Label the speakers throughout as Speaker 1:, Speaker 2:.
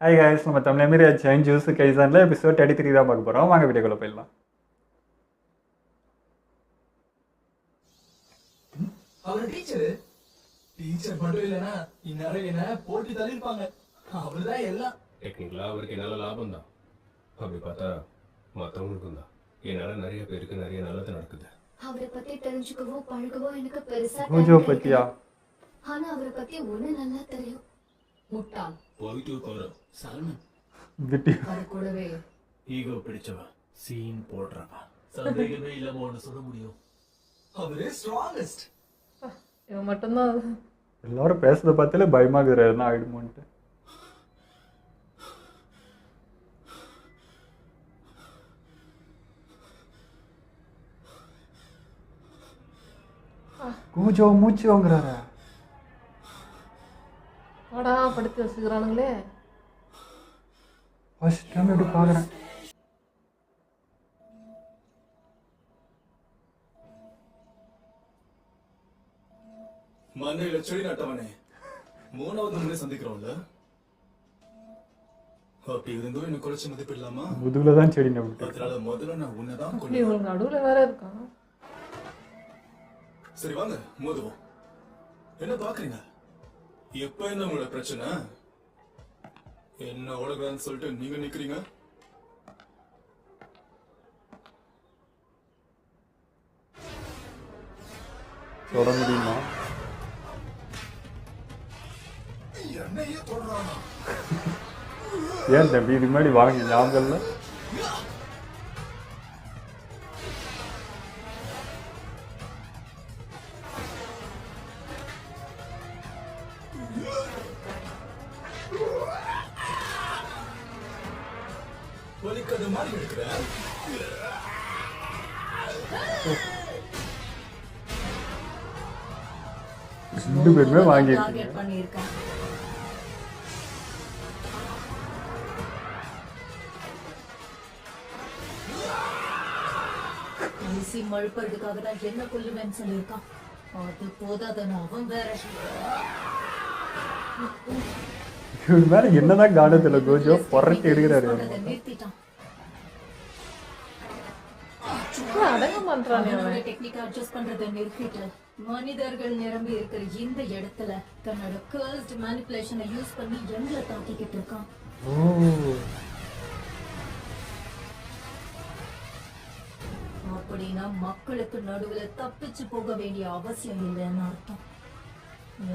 Speaker 1: Hi guys, நம்ம தமிழ் மாரி change juice கைசானில் episode 33 தான் பார்க்க போகிறோம். வாங்க வீடியோக்குள்ள போயிடலாம்.
Speaker 2: அவர் டீச்சர் மட்டும் இல்லைன்னா இந்நேரம் என்ன போட்டு தள்ளிருப்பாங்க. அவர்தான் எல்லாம்.
Speaker 3: டெக்னிக்கலா அவருக்கு நல்ல லாபம் தான். அப்படி பார்த்தா மற்றவங்களுக்கும் தான். என்னால நிறைய பேருக்கு நிறைய நல்லது நடக்குது.
Speaker 4: அவரை பத்தி தெரிஞ்சுக்கவோ பழகவோ எனக்கு பெருசா
Speaker 1: பூஜோ பத்தியா?
Speaker 4: ஆனா அவரை பத்தி ஒண்ணு நல்லா தெரியும். முட்டாள்.
Speaker 3: போயிட்டு போறோம்.
Speaker 2: சல்மன்
Speaker 1: விட்டி
Speaker 4: அது கூடவே
Speaker 2: ஈகோ பிடிச்சவன், சீன் போடுறவன். சந்தேகமே இல்லாம ஒண்ணு சொல்ல முடியும், அவரே ஸ்ட்ராங்கஸ்ட்.
Speaker 5: இவன் மட்டும்தான்.
Speaker 1: எல்லாரும் பேசுறத பார்த்தாலே பயமாகுது எதுனா ஆயிடுமோன்ட்டு. பூஜோ மூச்சு வாங்குறாரா?
Speaker 5: வாடா படுத்து வச்சுக்கிறானுங்களே.
Speaker 1: ஃபர்ஸ்ட் டைம் எப்படி பார்க்குறேன்.
Speaker 2: மண்டையில செடி நட்டவனே, மூணாவது முறை சந்திக்கிறோம்ல. அப்படி இருந்தும் என்ன குறைச்சி மதிப்பிடலாமா?
Speaker 1: முதுகுல தான் செடி நட்டு.
Speaker 2: அதனால முதல்ல நான் உன்னதான்
Speaker 5: அப்படி இவங்க நடுவுல வேற இருக்கான்.
Speaker 2: சரி வாங்க மோதுவோம். என்ன பாக்குறீங்க? எப்ப என்ன உங்களோட பிரச்சனை? என்ன ஓடக்கூடாதுன்னு சொல்லிட்டு நீங்க நிக்கிறீங்க.
Speaker 1: தொட முடியுமா?
Speaker 2: என்னையே தொடரானா?
Speaker 1: ஏன் தம்பி இது முன்னாடி வாங்க ஞாபகம் இல்லை?
Speaker 2: வலிக்கது மாதிரி எடுக்கிறேன்.
Speaker 1: ரெண்டு பேருமே வாங்கியிருக்கீங்க.
Speaker 4: டார்கெட் பண்ணியிருக்கேன். ஊசி மழுப்புறதுக்காக தான் என்ன கொல்லுவேன்னு சொல்லியிருக்கான். அது போதாதன்னு அவன் வேற.
Speaker 1: இவன் மேல என்னதான் காண்டத்துல கோஜோ புரட்டி எடுக்கிறாரு.
Speaker 4: சொன்னதை நிறுத்திட்டான்.
Speaker 5: அடங்க பண்றானே அவன்.
Speaker 4: அவனோட டெக்னிக் அட்ஜஸ்ட் பண்றதை நிறுத்திட்டு மனிதர்கள் நிரம்பி இருக்கிற இந்த இடத்துல தன்னோட கர்ஸ்ட் மேனிபுலேஷனை யூஸ் பண்ணி எங்களை தாக்கிக்கிட்டு இருக்கான்.
Speaker 1: ஓ,
Speaker 4: அப்படின்னா மக்களுக்கு நடுவுல தப்பிச்சு போக வேண்டிய அவசியம் இல்லைன்னு அர்த்தம்.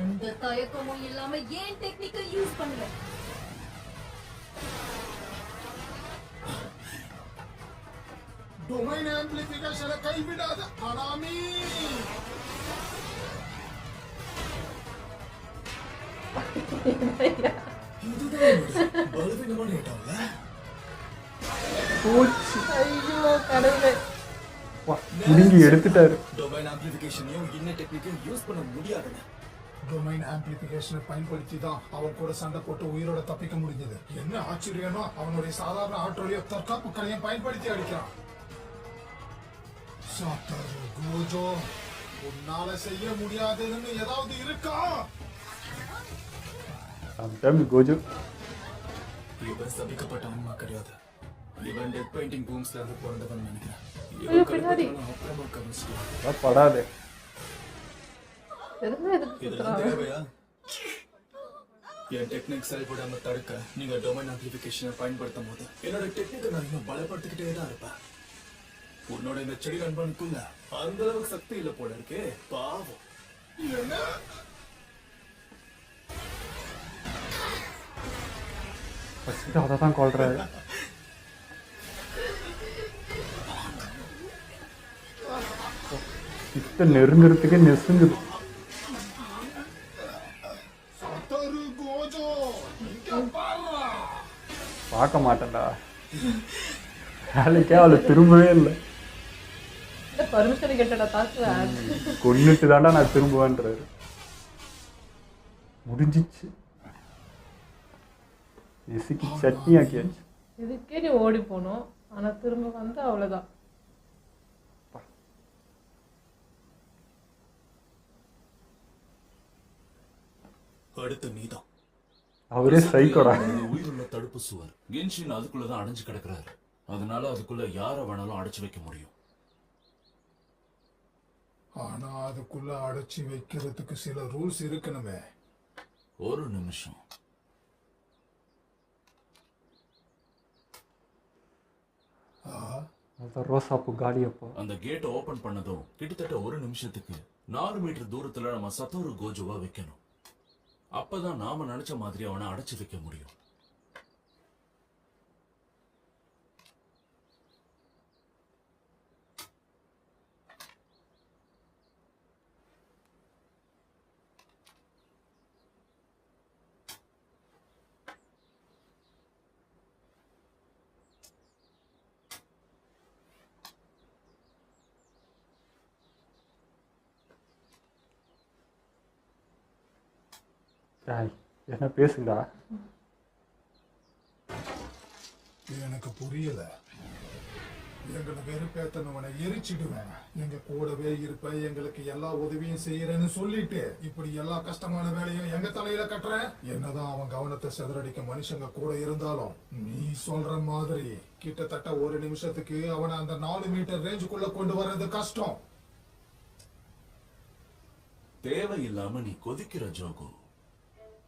Speaker 4: எந்த தயக்கமும் இல்லாம ஏன் டெக்னிக்கை யூஸ் பண்ணல?
Speaker 2: டொமைன் ஆம்பிளிஃபிகேஷனை கைவிடாத ஹராமி. இதுதான் பலவீனமான இடம்ல.
Speaker 1: போச்சு.
Speaker 5: ஐயோ கடவுளே.
Speaker 1: வா, பிடுங்கி எடுத்துட்டாரு.
Speaker 2: டொமைன் ஆம்பிளிஃபிகேஷனையும் இன்ன டெக்னிக்கையும் யூஸ் பண்ண முடியாதுங்க. டொமைன் ஆம்பிளிஃபிகேஷனை பயன்படுத்தி தான் அவன் கூட சண்டை போட்டு உயிரோட தப்பிக்க முடிஞ்சது. என்ன ஆச்சரியம்னா அவனுடைய சாதாரண ஆற்றலையோ தற்காப்பு கலையும் பயன்படுத்தி அடிக்கிறான். சாத்தாரு கோஜோ, உன்னால செய்ய முடியாதுன்னு ஏதாவது இருக்கா?
Speaker 1: சம்டைம் கோஜோ
Speaker 2: இவன் சபிக்கப்பட்ட அம்மா கிடையாது. இவன் டெத் பெயிண்டிங் பூம்ஸ்ல இருந்து பிறந்தவன் நினைக்கிறேன்.
Speaker 5: ஐயோ, பின்னாடி.
Speaker 2: அப்புறமா கவனிச்சுக்கலாம்.
Speaker 1: அதான் படாதே.
Speaker 5: எதுவுமே எதுக்கு
Speaker 2: இதெல்லாம்
Speaker 5: சுத்துறான்?
Speaker 2: தேவையா? என் டெக்னிக் செயல்படாம தடுக்க நீங்க டொமைன் ஆம்பிளிஃபிகேஷனை பயன்படுத்தும் போது என்னோட டெக்னிக்கை நான் இன்னும் பலப்படுத்திக்கிட்டே தான் இருப்பேன். உன்னோட இந்த செடி நண்பனுக்குள்ள அந்த அளவுக்கு சக்தி இல்ல போல இருக்கே, பாவம். என்ன?
Speaker 1: ஃபர்ஸ்ட் அதை தான் கொள்றாரு. கிட்ட நெருங்குறதுக்கு நெசுங்குது.
Speaker 2: சத்தரு கோஜோ, இங்க பாருடா.
Speaker 1: பார்க்க மாட்டேன்டா. வேலைக்கே அவளை திரும்பவே இல்லை.
Speaker 5: பர்மிஷன் கேட்டடா தாக்குல.
Speaker 1: கொன்னுட்டு தாண்டா நான் திரும்புவேன்றாரு. முடிஞ்சிச்சு. எசுக்கி சட்னி ஆக்கியாச்சு.
Speaker 5: இதுக்கே நீ ஓடி போனோம். ஆனா திரும்ப வந்து அவ்வளவுதான்.
Speaker 2: அடுத்து நீதான்.
Speaker 1: அவரே சைக்கோடா.
Speaker 6: அது உயிருள்ள தடுப்பு சுவர். கென்ஷின் அதுக்குள்ளதான் அடைஞ்சு கிடக்குறாரு. அதனால அதுக்குள்ள யார வேணாலும் அடைச்சு வைக்க முடியும்.
Speaker 2: ஆனா அதுக்குள்ள அடைச்சி வைக்கிறதுக்கு சில ரூல்ஸ் இருக்கணுமே.
Speaker 6: ஒரு நிமிஷம்.
Speaker 1: அதான் ரோசாப்பூ காலி அப்போ.
Speaker 6: அந்த கேட்டை ஓபன் பண்ணதும் கிட்டத்தட்ட ஒரு நிமிஷத்துக்கு 4 மீட்டர் தூரத்துல நம்ம சத்தோரு கோஜோவா வைக்கணும். அப்பதான் நாம நினைச்ச மாதிரி அவனை அடைச்சு வைக்க முடியும்.
Speaker 1: டேய், என்ன பேசுங்கடா.
Speaker 2: எனக்கு புரியல. எங்களை வெறுப்பேத்தனவனை எரிச்சிடுவேன். எங்க கூடவே இருப்ப, எங்களுக்கு எல்லா உதவியும் செய்யறேன்னு சொல்லிட்டு இப்படி எல்லா கஷ்டமான வேலையும் எங்க தலையில கட்டுற. என்னதான் அவன் கவனத்தை சிதறடிக்க மனுஷங்க கூட இருந்தாலும் நீ சொல்ற மாதிரி கிட்டத்தட்ட ஒரு நிமிஷத்துக்கு அவனை அந்த 4 மீட்டர் ரேஞ்சுக்குள்ள கொண்டு வர்றது கஷ்டம்.
Speaker 6: தேவையில்லாம நீ கொதிக்கிற ஜோகோ.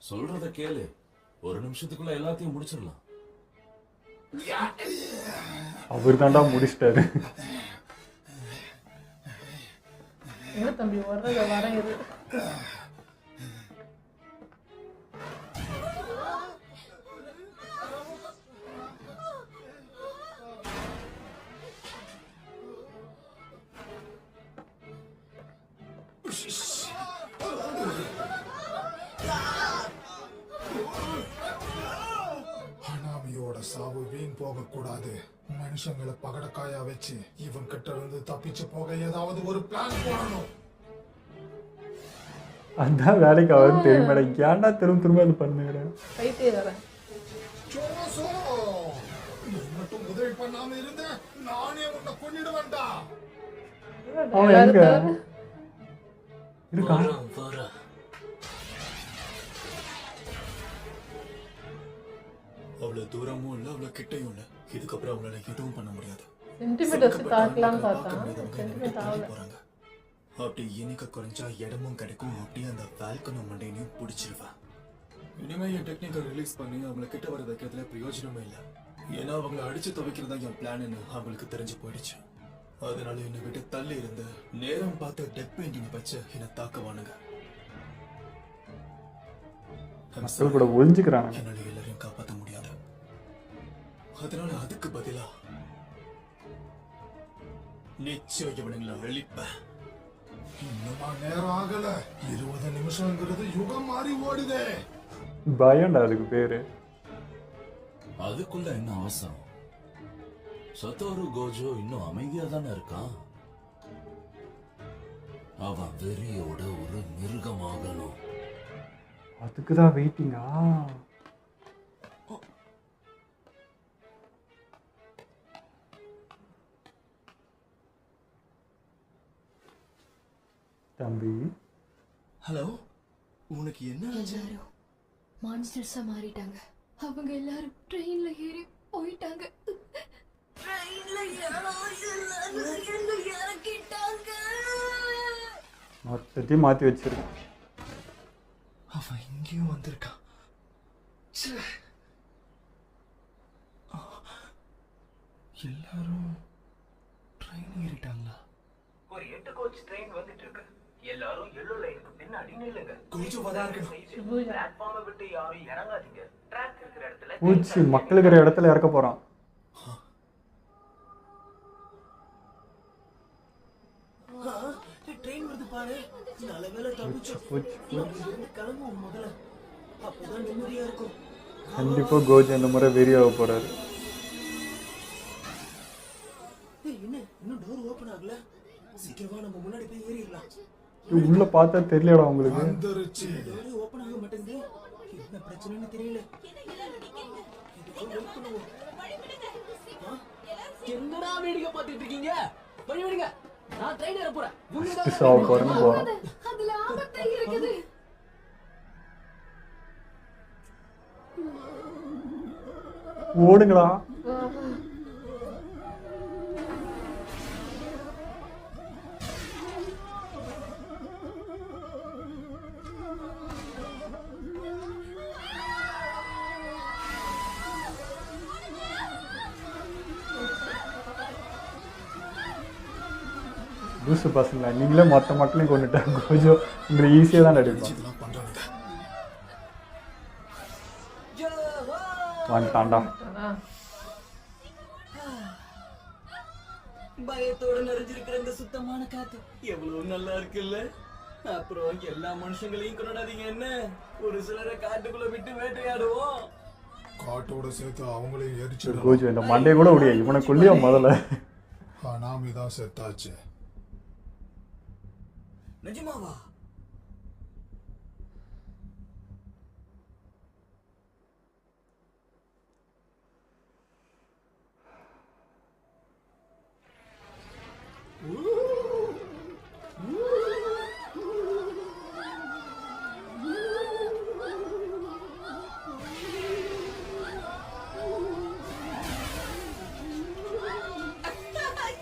Speaker 6: சொல்றத கேளு. ஒரு நிமிஷத்துக்குள்ள எல்லாத்தையும் முடிச்சிடலாம்.
Speaker 1: அவர் தாண்டா முடிச்சிட்டாரு.
Speaker 5: என்ன தம்பி வர்றத வரேன் இரு.
Speaker 2: ஹனாமியோட சாவு வீண் போக கூடாது. மனுஷங்களை பகடக்காயா வச்சு இவன் கிட்ட இருந்து தப்பிச்சு போக ஏதாவது ஒரு பிளான் போடணும்.
Speaker 1: அதான் வேலைக்கு ஆகுதுன்னு தெரியுமாடா. ஏன்டா திரும்ப திரும்ப அது பண்ணுகிறேன்.
Speaker 5: பைத்தியக்காரன்.
Speaker 2: ஜோசோ, நீ மட்டும் உதவி பண்ணாம இருந்த நானே உன்னை கொன்னிடுவேன்டா.
Speaker 1: அவன் எங்க இருக்கான்?
Speaker 7: அவ்வளவு தூரமும் இல்ல, அவ்வளவு கிட்டையும் இல்ல. இதுக்கப்புறம் அவங்களால எதுவும் பண்ண முடியாது.
Speaker 5: சென்டிமீட்டர் வச்சு தாக்கலாம்னு பார்த்தான். சென்டிமீட்டர் ஆகல.
Speaker 7: போறாங்க. அப்படி இனிக்க குறைஞ்சா இடமும் கிடைக்கும். அப்படியே அந்த ஃபால்கனோ மண்டையனையும் பிடிச்சிருவேன். இனிமே என் டெக்னிக்கை ரிலீஸ் பண்ணி அவங்கள கிட்ட வர வைக்கிறதுல பிரயோஜனமே இல்லை. ஏன்னா அவங்கள அடிச்சு துவைக்கிறதா என் பிளான்னு அவங்களுக்கு தெரிஞ்சு போயிடுச்சு. அதனால என்னை விட்டு தள்ளி இருந்து நேரம் பார்த்து டெக் பெயிண்டிங் வச்சு என்னை தாக்குவானுங்க.
Speaker 1: மக்கள் கூட ஒழிஞ்சுக்கிறாங்க.
Speaker 7: என்னால எல்லாரையும் காப்பாற்ற முடியாது. அதனால அதுக்கு பதிலா நிச்சயம் இவனுங்களை அழிப்பேன்.
Speaker 2: இன்னுமா நேரம் ஆகல. 20 நிமிஷம்ங்கிறது யுகம் மாறி ஓடுதே.
Speaker 1: பயம்டா அதுக்கு பேரு.
Speaker 6: அதுக்குள்ள என்ன அவசரம்? சத்தோரு கோஜோ இன்னும் அமைதியா தானே இருக்கான். அவன் வெறியோட ஒரு மிருகமாகணும்.
Speaker 1: அதுக்குதான் வெயிட்டிங்கா? தம்பி,
Speaker 7: ஹலோ, உனக்கு என்ன ஆச்சு?
Speaker 8: எல்லாரும் மான்ஸ்டர்ஸா மாறிட்டாங்க. அவங்க எல்லாரும் ட்ரெயின்ல ஏறி போயிட்டாங்க. ட்ரெயின்ல இறக்கிட்டாங்க.
Speaker 1: மொத்தத்தையும் மாத்தி வச்சிருக்கேன்.
Speaker 7: அவன் இங்கேயும் வந்திருக்கான். எல்லாரும் ட்ரெயின் ஏறிட்டாங்களா?
Speaker 9: ஒரு 8 கோச் ட்ரெயின் வந்துட்டு இருக்கு. எல்லாரும் எல்லோ லைனுக்கு பின்னாடி நில்லுங்க.
Speaker 7: கொஞ்சம் வதா இருக்கணும்.
Speaker 9: பிளாட்ஃபார்மை விட்டு யாரும் இறங்காதீங்க. ட்ராக் இருக்கிற இடத்துல
Speaker 1: பூச்சி மக்கள் இருக்கிற இடத்துல இறக்க போறான்.
Speaker 9: ட்ரெயின் வருது பாரு. நல்ல வேளை தப்பிச்சோம். கிளம்புவோம் முதல்ல. அப்பதான் நிம்மதியா இருக்கும்.
Speaker 1: கண்டிப்பா கோஜ் இந்த முறை வெறியாக போறாரு.
Speaker 9: என்ன இன்னும் டோர் ஓபன் ஆகல? சீக்கிரமா நம்ம முன்னாடி போய் ஏறிடலாம்.
Speaker 1: உள்ள பார்த்தா தெரியலடா உங்களுக்கு.
Speaker 2: வந்துருச்சு.
Speaker 9: டோர் ஓபன் ஆக மாட்டேங்குது. என்ன பிரச்சனைன்னு தெரியல. என்னடா வேடிக்கை பார்த்துட்டு இருக்கீங்க? வழி விடுங்க. நான் ட்ரெயின் ஏற போறேன்.
Speaker 8: அதுல ஆபத்து இருக்குது.
Speaker 1: ஓடுங்களா. லூசு பசங்களா, நீங்களே மொத்த மக்களையும் கொண்டுட்டாங்க. கொஞ்சம் உங்களுக்கு ஈஸியாக தான் நடிப்போம்.
Speaker 2: இதெல்லாம் பண்றானுங்க.
Speaker 1: வந்துட்டான்டா.
Speaker 9: பயத்தோட நிறைஞ்சிருக்கிற இந்த சுத்தமான காத்து எவ்வளவு நல்லா இருக்குல்ல. அப்புறம் எல்லா மனுஷங்களையும் கொண்டாடாதீங்க என்ன, ஒரு சிலரை காட்டுக்குள்ள விட்டு வேட்டையாடுவோம்.
Speaker 2: காட்டோட சேர்த்து அவங்களையும் எரிச்சிடும்.
Speaker 1: கோஜு இந்த மண்டையை கூட முடியா, இவனை கொல்லியா முதல்ல.
Speaker 2: ஹனாமி தான் செத்தாச்சு.
Speaker 9: நிஜமாவா?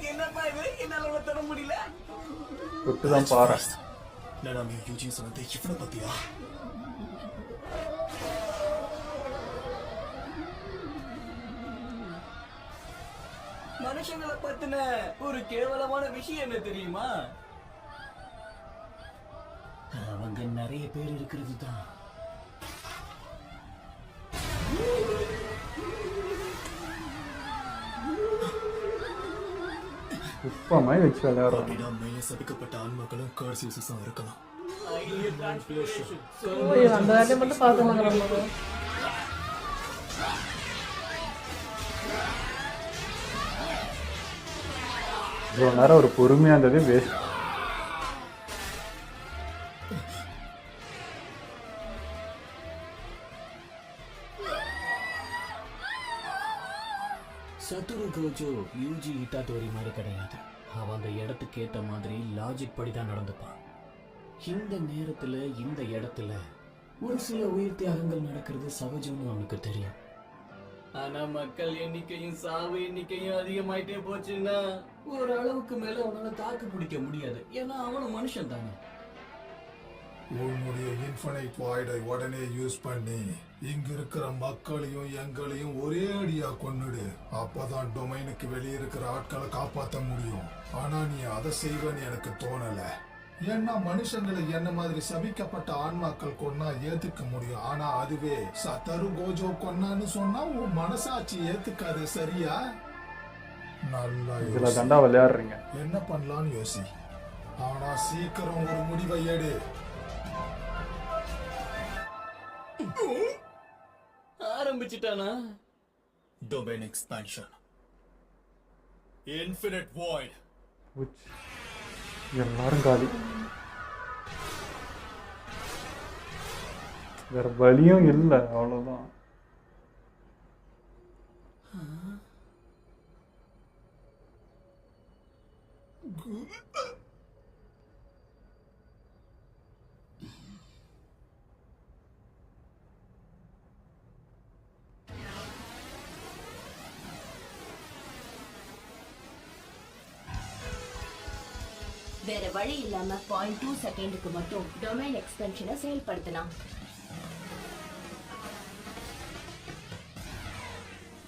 Speaker 9: என்னப்பா இது, என்னால தொட முடியல.
Speaker 1: தொட்டு தான் பாரு.
Speaker 7: நாம யூஜி சொன்னதை இவனை பத்தியா?
Speaker 9: மனுஷங்களை பத்தின ஒரு கேவலமான விஷயம் என்ன தெரியுமா? அவங்க நிறைய பேர் இருக்கிறது தான்.
Speaker 1: குப்பமாய் வச்சு விளையாடுறோம்.
Speaker 7: அப்படின்னா மேலே சபிக்கப்பட்ட ஆன்மாக்களும் கர்சியூஸும் இருக்கலாம்.
Speaker 5: அந்த வேலையை மட்டும் பார்த்துக்கலாங்க.
Speaker 1: இவ்வளோ நேரம் ஒரு பொறுமையாக இருந்தது வேஸ்ட்.
Speaker 6: சத்துரு கோஜோ யூஜி இட்டாதோரி மாதிரி கிடையாது. அவன் அந்த இடத்துக்கு ஏற்ற மாதிரி லாஜிக் படி தான் நடந்துப்பான். இந்த நேரத்துல இந்த இடத்துல ஒரு சில உயிர் தியாகங்கள் நடக்கிறது சகஜம்னு அவனுக்கு தெரியும்.
Speaker 9: ஆனா மக்கள் எண்ணிக்கையும் சாவு எண்ணிக்கையும் அதிகமாயிட்டே போச்சுன்னா
Speaker 6: ஒரு அளவுக்கு மேல அவனால தாக்கு பிடிக்க முடியாது. ஏன்னா அவனும் மனுஷன் தானே.
Speaker 2: உன்னுடைய இன்ஃபினைட் வாய்டை உடனே யூஸ் பண்ணி இங்க இருக்கிற மக்களையும் எங்களையும் ஒரே அடியா கொன்னுடு. அப்பதான் டொமைனுக்கு வெளியே இருக்கிற ஆட்களை காப்பாற்ற முடியும். ஆனா நீ அதை செய்வன்னு எனக்கு தோணல. ஏன்னா மனுஷங்களை என்ன மாதிரி சபிக்கப்பட்ட ஆன்மாக்கள் கொன்னா ஏத்துக்க முடியும். ஆனா அதுவே சத்தரு கோஜோ கொன்னான்னு சொன்னா உன் மனசாட்சி ஏத்துக்காது. சரியா? நல்லா
Speaker 1: இதில் தண்டா விளையாடுறீங்க.
Speaker 2: என்ன பண்ணலான்னு யோசி. ஆனா சீக்கிரம் ஒரு முடிவை எடு.
Speaker 9: ஆரம்பிச்சுட்டானா?
Speaker 7: Domain expansion. Infinite void.
Speaker 1: எல்லாரும் காலி. வேற வழியும் இல்லை, அவ்வளோதான்.
Speaker 10: வேற வழி இல்லாம 0.2 செகண்டுக்கு மட்டும் டொமைன் எக்ஸ்பென்ஷனை செயல்படுத்தலாம்.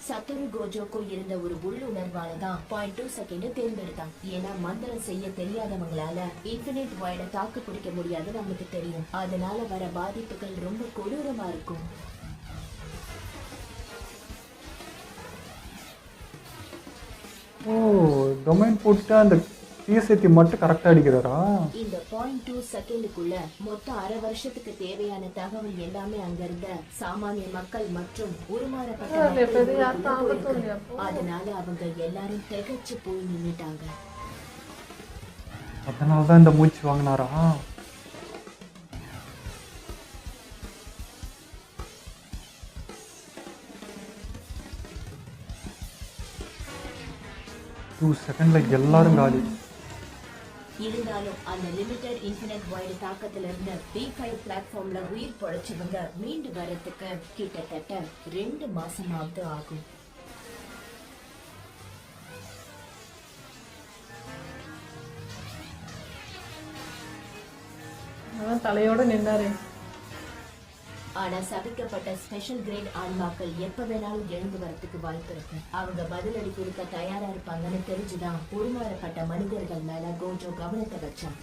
Speaker 10: சத்தரு கோஜோக்கு இருந்த ஒரு உள்ளுணர்வாலதான் 0.2 செகண்ட் தேர்ந்தெடுத்தான். ஏன்னா மந்திரம் செய்ய தெரியாதவங்களால இன்ஃபினிட் வாய்டை தாக்கு பிடிக்க முடியாது நமக்கு தெரியும். அதனால வர பாதிப்புகள் ரொம்ப கொடூரமா இருக்கும்.
Speaker 1: ஓ, டொமைன் போட்டு அந்த டிஎஸ்ஏத்தி மட்டும் கரெக்டாக அடிக்கிறாரா?
Speaker 10: இந்த 0.2 செகண்டுக்குள்ள மொத்தம் அரை வருஷத்துக்கு தேவையான தகவல் எல்லாமே அங்க இருந்த சாமானிய மக்கள் மற்றும் உருமாறப்பட்ட அதனால அவங்க எல்லாரும் திகைச்சு போய் நின்னுட்டாங்க.
Speaker 1: அதனாலதான் இந்த மூச்சு வாங்கினாரா? டூ செகண்ட்ல எல்லாரும் காலி.
Speaker 10: இருந்தாலும் அந்த லிமிடெட் இன்ஃபினிட் வாய்டு தாக்கத்துல இருந்து B5 பிளாட்ஃபார்ம்ல உயிர் பொழைச்சவங்க மீண்டு வரதுக்கு கிட்டத்தட்ட 2 மாசமாவது ஆகும்.
Speaker 5: அதான் தலையோட நின்னாரு.
Speaker 10: ஆனா சபிக்கப்பட்ட ஸ்பெஷல் கிரேட் ஆன்மாக்கள் எப்ப வேணாலும் எழுந்து வரத்துக்கு வாய்ப்பு இருக்கு. அவங்க பதிலடி கொடுக்க தயாரா இருப்பாங்கன்னு தெரிஞ்சுதான் உருமாறப்பட்ட மனிதர்கள் மேல கோஜோ கவனத்தை வச்சான்.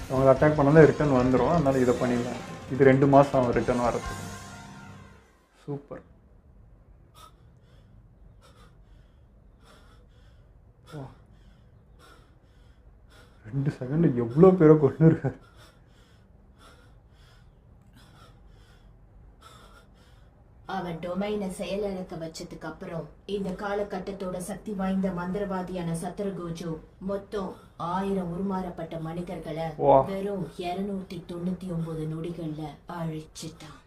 Speaker 1: அவங்களை அட்டாக் பண்ணாலும் ரிட்டர்ன் வந்துடும், அதனால இதை பண்ணிடலாம். இது 2 மாதம் அவன் ரிட்டர்ன் வரதுக்கு. சூப்பர். 2 செகண்ட் எவ்வளோ பேரை கொண்டு இருக்காரு.
Speaker 10: அவன் டொமைனை செயலிழக்க வச்சதுக்கு அப்புறம் இந்த காலகட்டத்தோட சக்தி வாய்ந்த மந்திரவாதியான சத்ரு கோஜோ மொத்தம் 1000 உருமாறப்பட்ட மனிதர்களை வெறும் 299 நொடிகள்ல அழிச்சிட்டான்.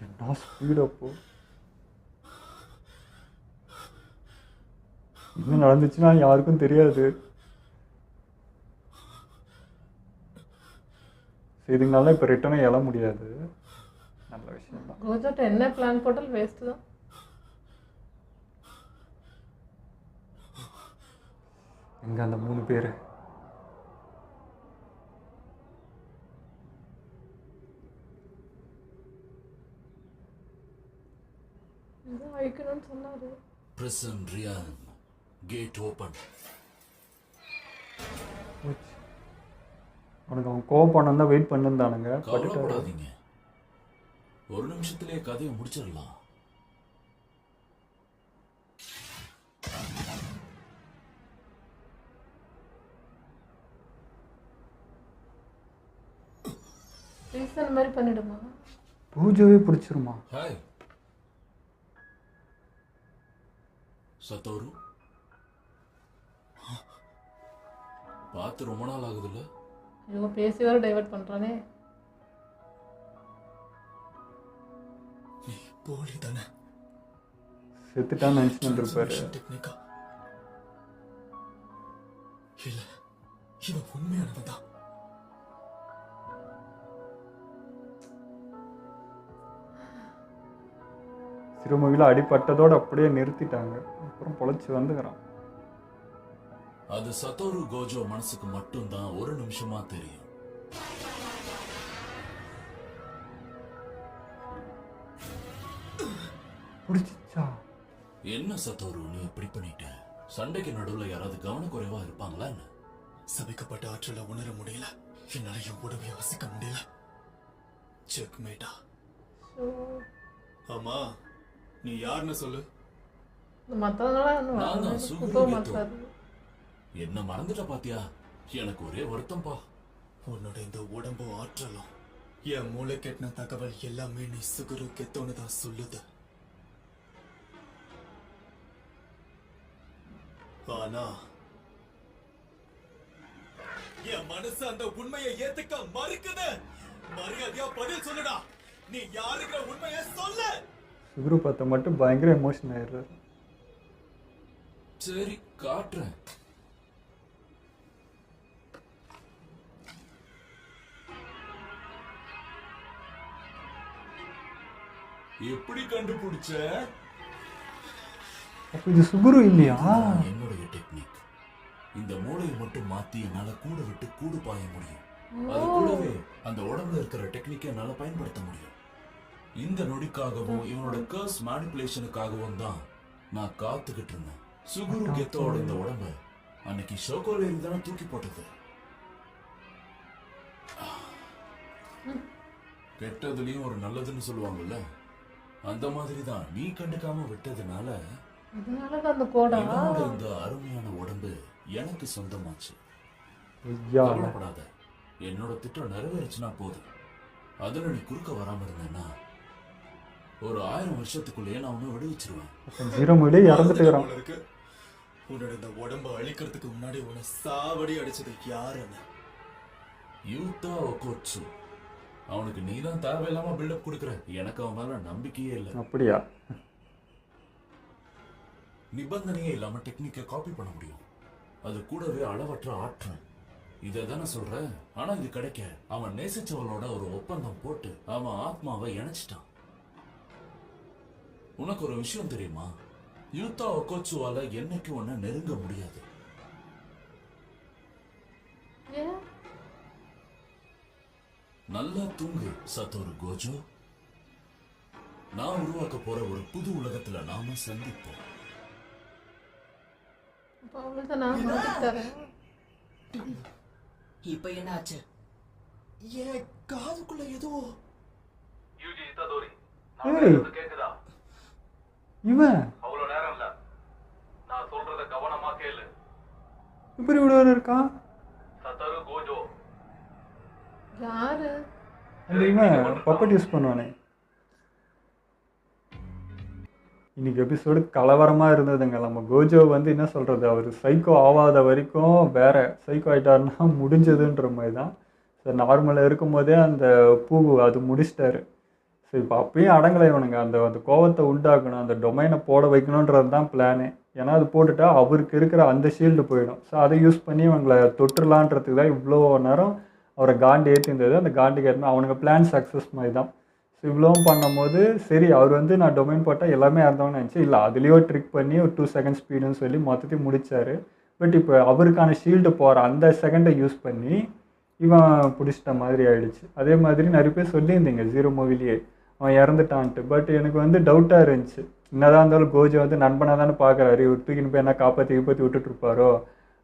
Speaker 1: என்ன ஸ்பீட் அப்போ! இன்னும் நடந்துச்சுன்னா யாருக்கும் தெரியாது. இதுக்குனால இப்போ ரிட்டர்னும் எழ முடியாது. நல்ல விஷயம் தான்.
Speaker 5: கோஜோட்ட என்ன பிளான் போட்டாலும் வேஸ்ட் தான்.
Speaker 1: எங்க அந்த 3 பேர்?
Speaker 5: இதான் அழிக்கணும்னு சொன்னாரு.
Speaker 11: Prison realm. Gate open.
Speaker 1: உனக்கு அவன் கோவப்படம் தான் வெயிட் பண்ணிருந்தானுங்க.
Speaker 11: கவலைப்படாதீங்க, ஒரு நிமிஷத்திலே கதையை முடிச்சிடலாம்.
Speaker 5: ரீசன் மாதிரி பண்ணிடுமா?
Speaker 1: பூஜையே பிடிச்சிருமா?
Speaker 11: ஹாய் சத்தோரு, பார்த்து ரொம்ப நாள் ஆகுதுல்ல?
Speaker 5: ஐயோ, பேசி வேற டைவர்ட் பண்றானே.
Speaker 7: நீ போலி தானே?
Speaker 1: செத்துட்டான்னு நினைச்சு வந்திருப்பாரு.
Speaker 7: இல்ல, இவன் உண்மையானவன் தான்.
Speaker 1: சிறுமுகையில் அடிப்பட்டதோடு அப்படியே நிறுத்திட்டாங்க. அப்புறம் பொழைச்சி வந்துக்கிறான்.
Speaker 11: அது சத்தோரு கோஜோ மனசுக்கு மட்டும்தான் ஒரு நிமிஷமா தெரியும். என்ன சத்தோரு, நீ இப்படி பண்ணிட்ட? சண்டைக்கு நடுவுல யாராவது கவனக்குறைவா இருப்பாங்களா?
Speaker 7: சபிக்கப்பட்ட ஆற்றலை உணர முடியல, என்னால என் உடம்பை அசைக்க முடியல. செக்மேட்டா. ஆமா, நீ யாருன்னு சொல்லு.
Speaker 11: என்ன மறந்துட்ட பாத்தியா? எனக்கு ஒரே வருத்தம்பா.
Speaker 7: உன்னோட இந்த உடம்பும் ஆற்றலும் என் மூளை கெட்டின தகவல் எல்லாமே நீ சுகுரு கெத்தோன்னு தான் சொல்லுது. ஆனா என் மனசு அந்த உண்மையை ஏத்துக்க மறுக்குது. மரியாதையா பதில் சொல்லுடா. நீ யாருங்கிற உண்மையை சொல்லு.
Speaker 1: சுகுரு பார்த்த மட்டும் பயங்கர எமோஷன் ஆயிடுறாரு.
Speaker 11: சரி, காட்டுறேன். எப்படி கண்டுபிடிச்ச?
Speaker 1: அப்ப இது சுகுரு இல்லையா?
Speaker 11: என்னுடைய டெக்னிக். இந்த மூளையை மட்டும் மாத்தி என்னால கூட விட்டு கூடு பாய முடியும். அது கூடவே அந்த உடம்புல இருக்கிற டெக்னிக்கை என்னால பயன்படுத்த முடியும். இந்த நொடிக்காகவும் இவனோட கர்ஸ் மேனிபுலேஷனுக்காகவும் தான் நான் காத்துக்கிட்டு இருந்தேன். சுகுரு கெத்தோட இந்த உடம்ப அன்னைக்கு ஷோகோலேரி தானே தூக்கி போட்டது. கெட்டதுலயும் ஒரு நல்லதுன்னு சொல்லுவாங்கல்ல, அந்த மாதிரி தான் நீ கண்டுக்காம விட்டதுனால இந்த அருமையான உடம்பு எனக்கு சொந்தமாச்சு. கவலைப்படாத, என்னோட திட்டம் நிறைவேறுச்சுன்னா போதும். அதுல நீ குறுக்க வராம இருந்தேன்னா ஒரு 1000 வருஷத்துக்குள்ளேயே நான் உன்னை விடுவிச்சிருவேன்.
Speaker 7: உன்னோட இந்த உடம்ப அழிக்கிறதுக்கு முன்னாடி உன்னை சாவடி அடிச்சது யாருன்னு?
Speaker 11: யூதா ஒகோட்சு. அவனுக்கு நீதான் தேவையில்லாம பில்டப் கொடுக்குற. எனக்கு அவன் மேல நம்பிக்கையே இல்லை.
Speaker 1: அப்படியா?
Speaker 11: நிபந்தனையே இல்லாம டெக்னிக்கை காப்பி பண்ண முடியும். அது கூடவே அளவற்ற ஆற்றல். இதை தானே சொல்ற. ஆனா இது கிடைக்க அவன் நேசிச்சவளோட ஒரு ஒப்பந்தம் போட்டு அவன் ஆத்மாவை இணைச்சிட்டான். உனக்கு ஒரு விஷயம் தெரியுமா? யூதா ஒகோட்சுவால என்னைக்கு ஒன்ன நெருங்க முடியாது.
Speaker 5: ஏன்
Speaker 11: நல்லா தூங்கு சத்தோரு கோஜோ. நான் உருவாக்க போற ஒரு புது உலகத்துல நாம சந்திப்போம்.
Speaker 5: அப்ப அவ்வளவுதான், நான் மாத்தி தரேன்.
Speaker 9: இப்ப என்ன ஆச்சு?
Speaker 7: என் காதுக்குள்ள ஏதோ
Speaker 1: ஏய், இவன் இப்படி விடுவாரு இருக்கான்.
Speaker 5: யாரு?
Speaker 1: அந்த இவன் பப்பட் யூஸ் பண்ணுவானே. இன்னைக்கு எபிசோடு கலவரமாக இருந்ததுங்க. நம்ம கோஜோ வந்து என்ன சொல்கிறது, அவர் சைக்கோ ஆகாத வரைக்கும் வேற, சைக்கோ ஆகிட்டாருன்னா முடிஞ்சதுன்ற மாதிரி தான். ஸோ நார்மலாக இருக்கும்போதே அந்த பூ அது முடிச்சிட்டாரு. ஸோ இப்போ அப்பயும் அடங்கலை இவனுங்க. அந்த கோவத்தை உண்டாக்கணும், அந்த டொமைனை போட வைக்கணுன்றது தான் பிளானு. ஏன்னா அது போட்டுட்டா அவருக்கு இருக்கிற அந்த ஷீல்டு போயிடும். ஸோ அதை யூஸ் பண்ணி அவங்கள தொற்றுலான்றதுக்கு தான் இவ்வளோ நேரம் அவரை காண்டு ஏற்றிருந்தது. அந்த காண்டுக்கு ஏற்றினா அவனுக்கு பிளான் சக்ஸஸ் மாதிரி தான். ஸோ இவ்வளோவும் பண்ணும்போது சரி, அவர் வந்து நான் டொமைன் போட்டால் எல்லாமே இருந்தவன்னு நினச்சி, இல்லை அதுலேயோ ட்ரிக் பண்ணி ஒரு 2 செகண்ட் ஸ்பீடுன்னு சொல்லி மொத்தத்தையும் முடித்தார். பட் இப்போ அவருக்கான ஷீல்டு போகிற அந்த செகண்டை யூஸ் பண்ணி இவன் பிடிச்சிட்ட மாதிரி ஆயிடுச்சு. அதே மாதிரி நிறைய பேர் சொல்லியிருந்தீங்க ஜீரோ மூவிலேயே அவன் இறந்துட்டான்ட்டு. பட் எனக்கு வந்து டவுட்டாக இருந்துச்சு, என்னதான் இருந்தாலும் கோஜோ வந்து நண்பனாக தானே பார்க்குறாரு, இவர் தூக்கின்னு போய் என்ன காப்பாற்றி விட்டுட்ருப்பாரோ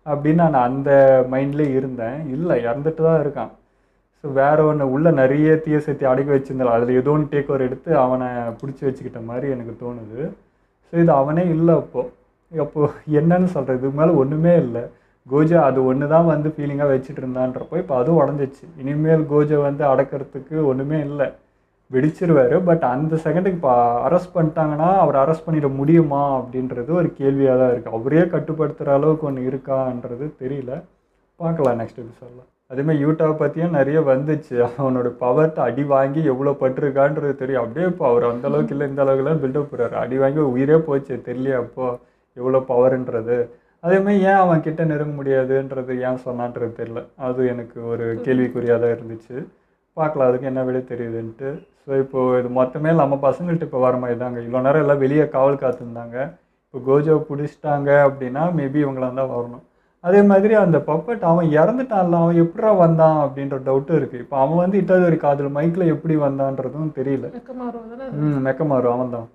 Speaker 1: அப்படின்னு நான் அந்த மைண்ட்லேயே இருந்தேன். இல்லை, இறந்துட்டு தான் இருக்கான். ஸோ வேறு ஒன்று உள்ள நிறைய தீய சக்தி அடக்கி வச்சுருந்தாலும் அதில் ஏதோ ஒன்று டேக் ஓவர் எடுத்து அவனை பிடிச்சி வச்சுக்கிட்ட மாதிரி எனக்கு தோணுது. ஸோ இது அவனே இல்லை அப்போது என்னன்னு சொல்கிறது, இதுக்கு மேலே ஒன்றுமே இல்லை. கோஜோ அது ஒன்று தான் வந்து ஃபீலிங்காக வச்சுட்டு இருந்தான்றப்போ இப்போ அதுவும் உடஞ்சிச்சு. இனிமேல் கோஜோ வந்து அடக்கிறதுக்கு ஒன்றுமே இல்லை, வெடிச்சிருவார். பட் அந்த செகண்டுக்கு இப்போ அரெஸ்ட் பண்ணிட்டாங்கன்னா அவர் அரெஸ்ட் பண்ணிட முடியுமா அப்படின்றது ஒரு கேள்வியாக தான் இருக்குது. அவரே கட்டுப்படுத்துகிற அளவுக்கு ஒன்று இருக்கான்றது தெரியல. பார்க்கலாம் நெக்ஸ்ட் எபிசோடில். அதேமாதிரி யூட்டாவை பற்றியும் நிறைய வந்துச்சு. அவனோட பவர்ட்ட அடி வாங்கி எவ்வளோ பட்டிருக்கான்றது தெரியும். அப்படியே இப்போ அவர் அந்தளவுக்கு இல்லை இந்த அளவுக்குலாம் பில்டப் போகிறாரு. அடி வாங்கி உயிரே போச்சு, தெரியலையே அப்போது எவ்வளோ பவர்ன்றது. அதேமாதிரி ஏன் அவன் கிட்ட நெருங்க முடியாதுன்றது ஏன் சொன்னான்றது தெரியல. அது எனக்கு ஒரு கேள்விக்குறியாக தான் இருந்துச்சு. பார்க்கலாம் அதுக்கு என்ன விட தெரியுதுன்ட்டு. ஸோ இப்போது இது மொத்தமே நம்ம பசங்கள்கிட்ட இப்போ வர மாதிரி தாங்க. இவ்வளோ நேரம் எல்லாம் வெளியே காவல் காத்திருந்தாங்க. இப்போ கோஜோவை பிடிச்சிட்டாங்க அப்படின்னா மேபி இவங்களாம் தான் வரணும். அதே மாதிரி அந்த பப்பட் அவன் இறந்துட்டான்ல, அவன் எப்படா வந்தான் அப்படின்ற டவுட்டும் இருக்குது. இப்போ அவன் வந்து இட்டாவது ஒரு காதில் மைக்கில் எப்படி வந்தான்றதும் தெரியல. மெக்கமாறும் அவன் தான்.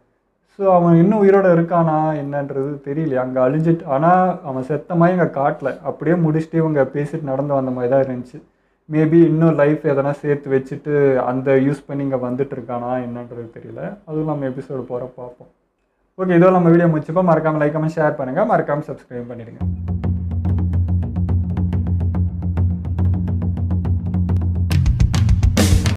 Speaker 1: ஸோ அவன் இன்னும் உயிரோடு இருக்கானா என்னன்றது தெரியல. அங்கே அழிஞ்சிட்டு, ஆனால் அவன் செத்த மாதிரி இங்கே காட்டல, அப்படியே முடிச்சுட்டு இவங்க பேசிட்டு நடந்து வந்த மாதிரி தான் இருந்துச்சு. மேபி இன்னும் லைஃப் எதனா சேர்த்து வச்சுட்டு அந்த யூஸ் பண்ணி இங்கே வந்துட்டு இருக்கானா என்னன்றது தெரியல. அதுவும் நம்ம எபிசோடு போகிற பார்ப்போம். ஓகே, இதோ நம்ம வீடியோ முடிச்சப்போ மறக்காமல் லைக் கமெண்ட் ஷேர் பண்ணுங்கள், மறக்காமல் சப்ஸ்கிரைப் பண்ணிடுங்க.